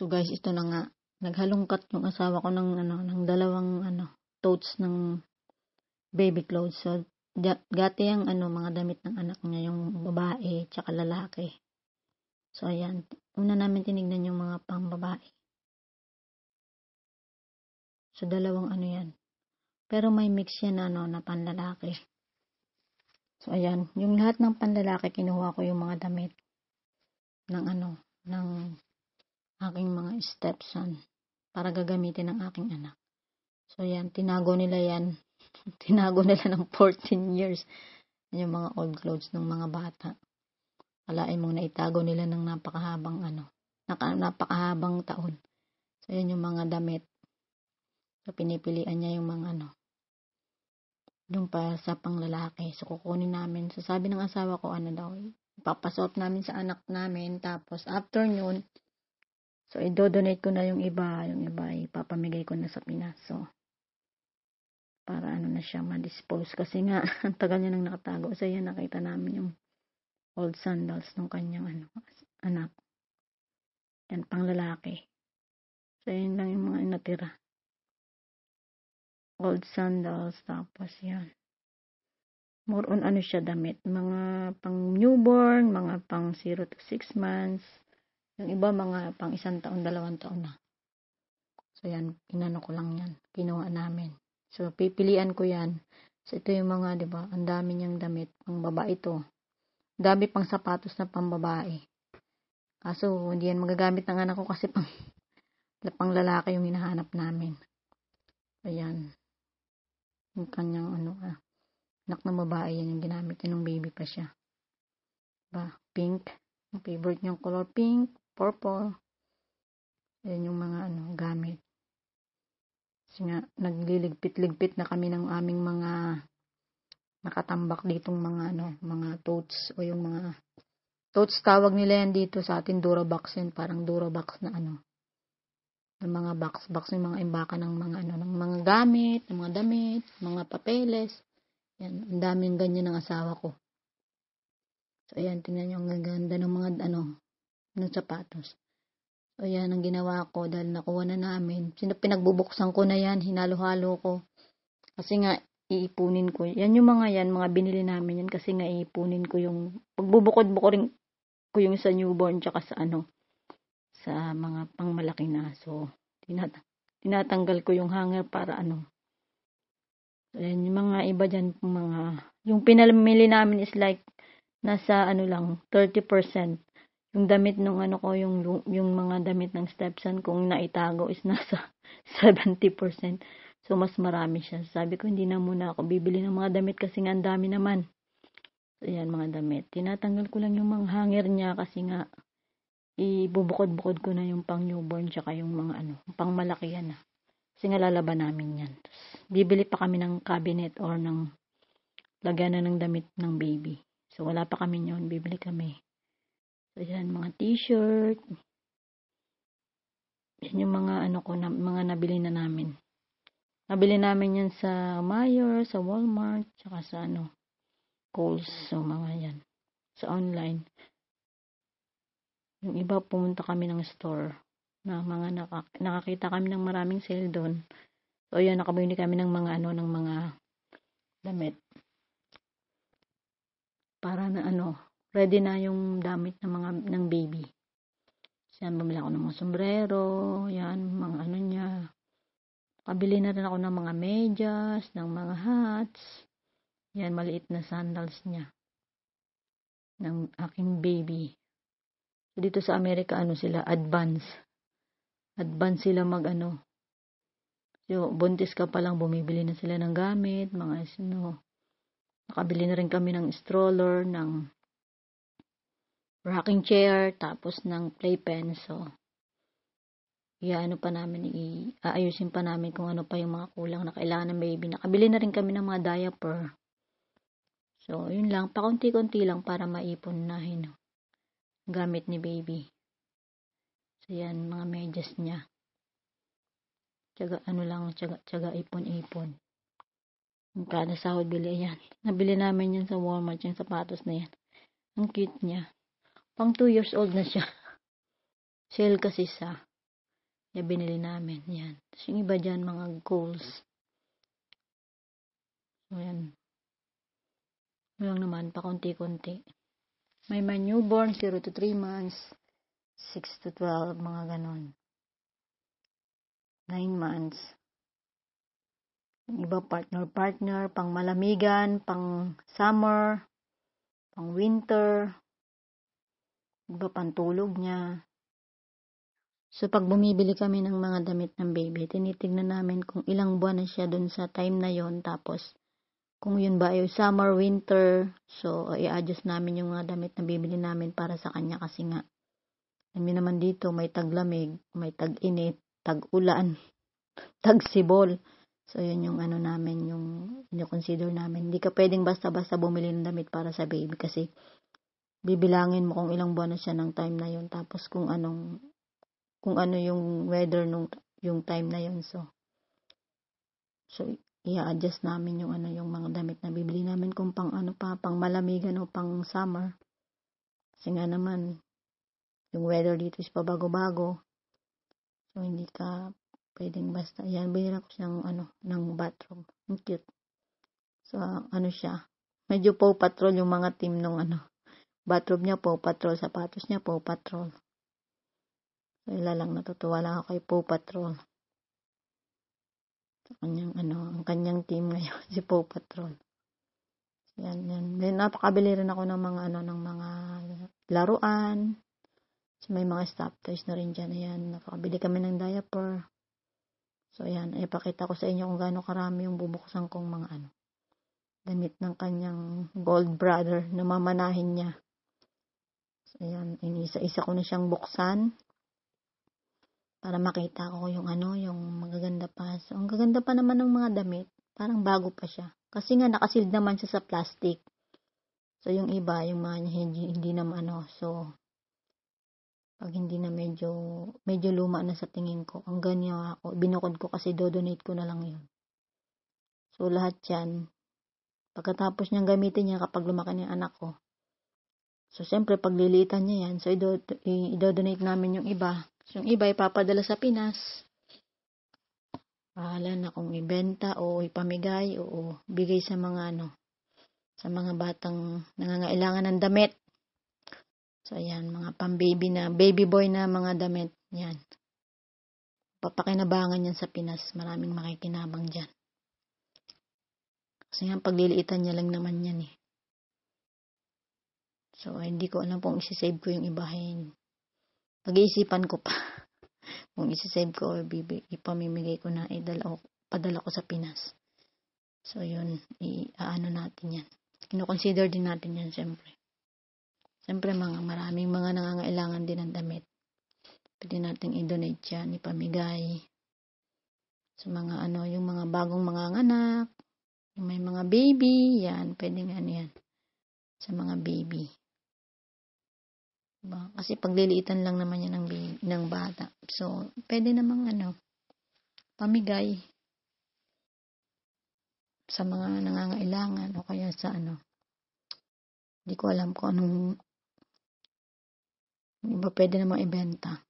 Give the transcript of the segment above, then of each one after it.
So guys, ito na nga. Naghalongkat yung asawa ko ng dalawang totes ng baby clothes. So gati ang mga damit ng anak niya, yung babae tsaka lalaki. So ayan, una namin tinignan yung mga pang babae. So dalawang yan. Pero may mix yan na panlalaki. So ayan, yung lahat ng panlalaki kinuha ko yung mga damit ng ng aking mga stepson para gagamitin ng aking anak. So ayan, tinago nila yan. Tinago nila ng 14 years yung mga old clothes ng mga bata. Alain mong naitago nila ng napakahabang napakahabang taon. So yan yung mga damit. So pinipilian niya yung mga yung pa sa panglalaki. So kukunin namin. So sabi ng asawa ko daw, ipapasuot namin sa anak namin. Tapos after nun, so i-donate ko na yung iba ipapamigay ko na sa Pinas. So para na siya ma-dispose kasi nga ang tagal niya nang nakatago. So yan, nakita namin yung old sandals ng kanyang anak. Yan, pang lalaki. So yun lang yung mga natira. Old sandals, tapos yan. More on siya damit. Mga pang newborn, mga pang 0 to 6 months. Yung iba mga pang 1 taon, 2 taon na. So yan, inano ko lang yan. Kinuha namin. So pipilian ko yan. So ito yung mga, di ba, ang dami niyang damit. Pang babae ito. Dami pang sapatos na pang babae. Kaso hindi yan magagamit ng anak ko kasi pang lalaki yung hinahanap namin. Ayan. Yung kanyang anak na babae, yan yung ginamit niya nung baby pa siya. Diba? Pink. Yung favorite niyang color, pink, purple. Yan yung mga gamit. Kasi nga, nagliligpit-ligpit na kami ng aming mga nakatambak ditong mga totes o yung mga totes tawag nila yan dito sa atin, Durabox yun, parang Durabox na ng mga box yung mga imbaka ng mga ng mga gamit, ng mga damit, mga papeles. Yan, ang daming ganyan ng asawa ko. So ayan, tingnan niyo ang gaganda ng mga ng sapatos. So ayan ang ginawa ko dahil nakuha na namin. Pinagbubuksan ko na yan, hinalo-halo ko. Kasi nga iipunin ko. Yan yung mga binili namin yan kasi nga iipunin ko yung pagbubukod-bukod ko yung sa newborn tsaka sa sa mga pangmalaki na. So tinatanggal ko yung hanger para So, yan, yung mga iba dyan, yung pinamili namin is like nasa lang 30%. Yung damit nung ko, yung mga damit ng stepson kung naitago is nasa 70%. So mas marami siya. Sabi ko hindi na muna ako bibili ng mga damit kasi nga ang dami naman. So yan, mga damit. Tinatanggal ko lang yung mga hanger niya kasi nga ibubukod-bukod ko na yung pang newborn tsaka yung mga pang malaki yan. Kasi nga lalaban namin yan. Tapos, bibili pa kami ng cabinet or ng laganan ng damit ng baby. So wala pa kami yun. Bibili kami. So yan, mga t-shirt. Yan yung mga mga nabili na namin. Nabili namin yan sa Meijer, sa Walmart, tsaka sa Kohl's. So mga yan. Sa online. Yung iba pumunta kami ng store na mga nakakita kami ng maraming sale doon. So yan, nakabili kami ng mga ng mga damit. Para na ready na yung damit ng baby. So yan, bumili ako ng mga sombrero, yan, mga niya. Nakabili na rin ako ng mga medyas, ng mga hats. Yan, maliit na sandals niya. Ng aking baby. So dito sa Amerika, sila, advance sila so buntis ka pa lang bumibili na sila ng gamit, mga nakabili na rin kami ng stroller, ng rocking chair, tapos ng playpen. So aayusin pa namin kung ano pa yung mga kulang na kailangan ng baby. Nakabili na rin kami ng mga diaper. So yun lang, pakunti-kunti lang para maipon na gamit ni baby. So yan, mga medyas niya. Tiyaga ipon-ipon. Yung kada sahod bili yan. Nabili namin yan sa Walmart, yung sapatos na yan. Ang cute niya. Pang 2 years old na siya. Sale kasi Kaya binili namin. Yan. Tapos yung iba dyan, mga goals. So, yan. Walang naman, pa konti-konti. May mga newborn, 0 to 3 months, 6 to 12, mga ganon. 9 months. Yung iba partner, pang malamigan, pang summer, pang winter, iba pang tulog niya. So, pag bumibili kami ng mga damit ng baby, tinitignan namin kung ilang buwan na siya dun sa time na yon. Tapos, kung yun ba ay summer, winter, so, i-adjust namin yung mga damit na bibili namin para sa kanya kasi nga, kami naman dito, may taglamig, may tag-init, tag-ulan, tag-sibol. So, yun yung ano namin, yung consider namin. Hindi ka pwedeng basta-basta bumili ng damit para sa baby kasi bibilangin mo kung ilang buwan na siya ng time na yun. Tapos, kung ano yung weather nung yung time na yun. So i-adjust namin yung mga damit na bibili namin kung pang malamigan o pang summer. Kasi nga naman, yung weather dito is pabago-bago. So, hindi ka pwedeng basta. Yan, binila ko siyang ng bathrobe. Ang cute. So, siya. Medyo Paw Patrol yung mga team nung bathrobe niya, Paw Patrol. Sapatos niya, Paw Patrol. So, lang natutuwa lang ako kay Paw Patrol. Sa kanyang ang kanyang team ngayon, si Paw Patrol. Yan. Then, napakabili rin ako ng mga laruan. So, may mga stop toys na rin dyan. Ayan, napakabili kami ng diaper. So, ayan, ipakita ko sa inyo kung gaano karami yung bubuksan kong mga damit ng kanyang gold brother na mamanahin niya. So, ayan, inisa-isa ko na siyang buksan. Para makita ko yung magaganda pa. So, ang gaganda pa naman ng mga damit. Parang bago pa siya. Kasi nga, nakasealed naman siya sa plastic. So, yung iba, yung mga hindi naman So, pag hindi na medyo luma na sa tingin ko, ang ganyan ako. Binukod ko kasi dodonate ko na lang yun. So, lahat yan. Pagkatapos niyang gamitin niya kapag lumaki ng anak ko. So, siyempre, paglilitan niya yan. So, i-donate namin yung iba. So, yung iba ipapadala sa Pinas. Pahala na kung ibenta o ipamigay o bigay sa mga sa mga batang nangangailangan ng damit. So, ayan, mga pang-baby na, baby boy na mga damit. Yan. Papakinabangan yan sa Pinas. Maraming makikinabang dyan. Kasi nga, pagliliitan niya lang naman yan eh. So, hindi ko alam kung isi-save ko yung ibahin. Pag-iisipan ko pa. Kung isi-save ko, ipamimigay ko na, padala ko sa Pinas. So, yun, natin yan. Kino-consider din natin yan, siyempre. Siyempre, maraming mga nangangailangan din ng damit. Pwede natin i-donate yan, ipamigay. Sa mga yung mga bagong mga anak, yung may mga baby, yan, pwede nga yan. Sa mga baby. Diba? Kasi pagliliitan lang naman yan ng bata. So, pwede namang pamigay sa mga nangangailangan o kaya sa hindi ko alam kung anong iba pwede namang ibenta.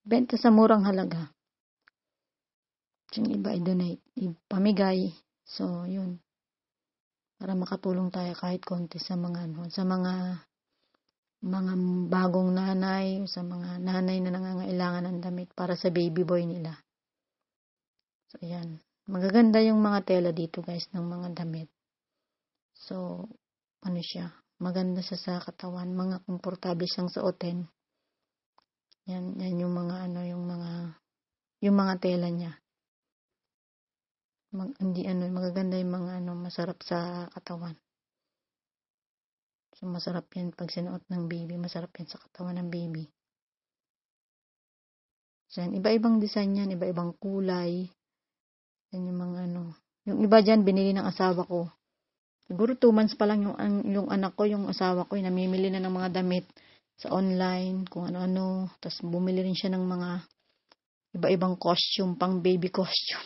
Ibenta sa murang halaga. Yung iba i-donate, ipamigay. So, yun. Para makatulong tayo kahit konti sa mga bagong nanay, sa mga nanay na nangangailangan ng damit para sa baby boy nila. So, ayan. Magaganda yung mga tela dito, guys, ng mga damit. So, siya? Maganda siya sa katawan. Mga komportable siyang suotin. Yan yung mga yung mga tela niya. Magaganda yung mga masarap sa katawan. So, masarap yan pag sinuot ng baby. Masarap yan sa katawan ng baby. So, yan. Iba-ibang design yan. Iba-ibang kulay. Yan yung mga Yung iba dyan, binili ng asawa ko. Siguro 2 months pa lang yung anak ko, yung asawa ko, namimili na ng mga damit sa online, kung ano-ano. Tapos, bumili rin siya ng mga iba-ibang costume, pang baby costume.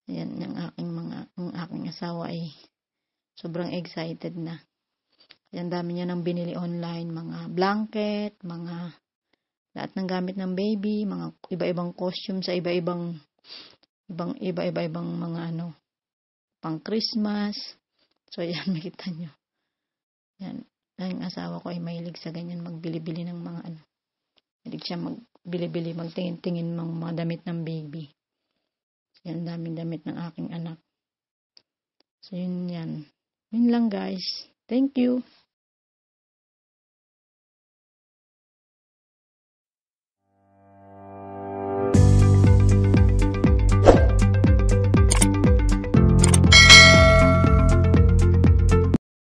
Yan, ang aking asawa ay sobrang excited na. Yan, dami niya nang binili online, mga blanket, mga Lahat ng gamit ng baby, mga iba-ibang costume sa iba-ibang mga pang Christmas. So, yan, makita nyo. Yan. Ang asawa ko ay mahilig sa ganyan, magbili-bili ng mga Mahilig siya magbili-bili, magtingin-tingin ng mga damit ng baby. Yan, daming damit ng aking anak. So, yun yan. Yun lang, guys. Thank you.